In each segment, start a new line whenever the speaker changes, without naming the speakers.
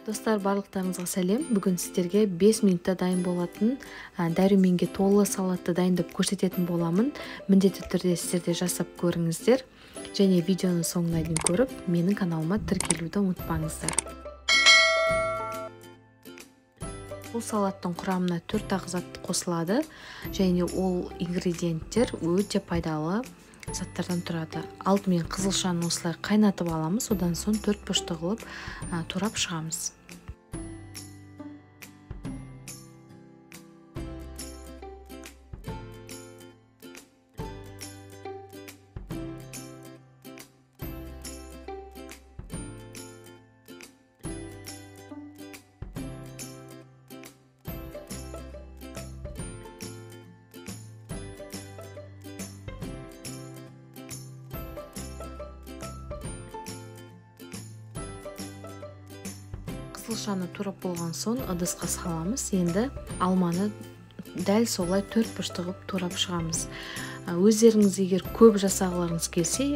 Достар, барлықтарыңызға сәлем. Бүгін сіздерге 5 минутта дайын болатын дәруменге толы салатты дайындап көрсететін боламын. Міндетті түрде сіздерде жасап көріңіздер. Және видеоны соңына дейін көріп, менің каналыма тіркелуді ұмытпаңыздар. Бұл салаттың құрамына 4 зат қосылады, және ол ингредиенттер өте пайдалы заттардан тұрады. Алдымен қызылшаны осылай қайнатып аламыз, одан соң 4 бұрышты қылып турап шығамыз. Қызылшаны турап болған соң ыдысқа саламыз. Енді алманы дәл солай 4 бұрышты қылып турап шығамыз. Өздеріңіз егер көп жасағыларыңыз келсе,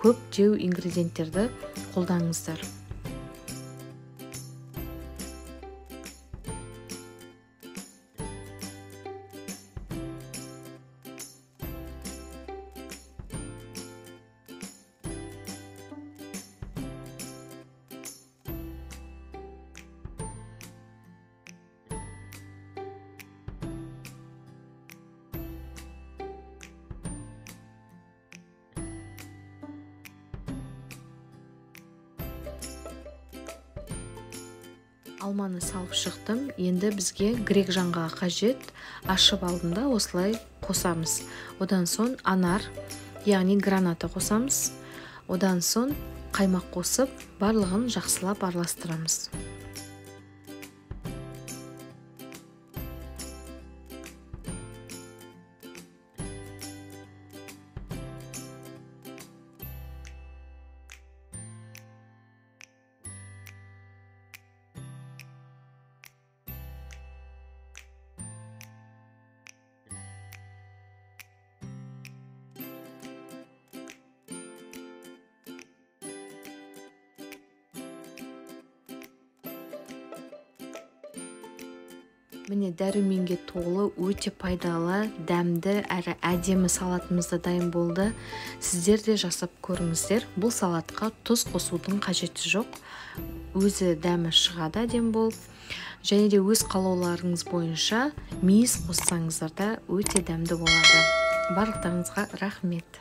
көп жеу ингредиенттерді қолданыңыздар. Алманы салып шықтым. Енді бізге грек жаңғағы қажет. Ашып алдында осылай қосамыз. Одан соң анар, яғни граната қосамыз. Одан соң қаймақ қосып, барлығын жақсылап араластырамыз. Міне дәруменге толы, өте пайдалы, дәмді әрі әдемі салатымыз да дайын болды. Сіздер де жасап көріңіздер. Бұл салатқа тұз қосудың қажеті жоқ. Өзі дәмі шығады әдемі болып. Және де өз қалауларыңыз бойынша мейіз қоссаңыздар да өте дәмді болады. Барлықтарыңызға рахмет.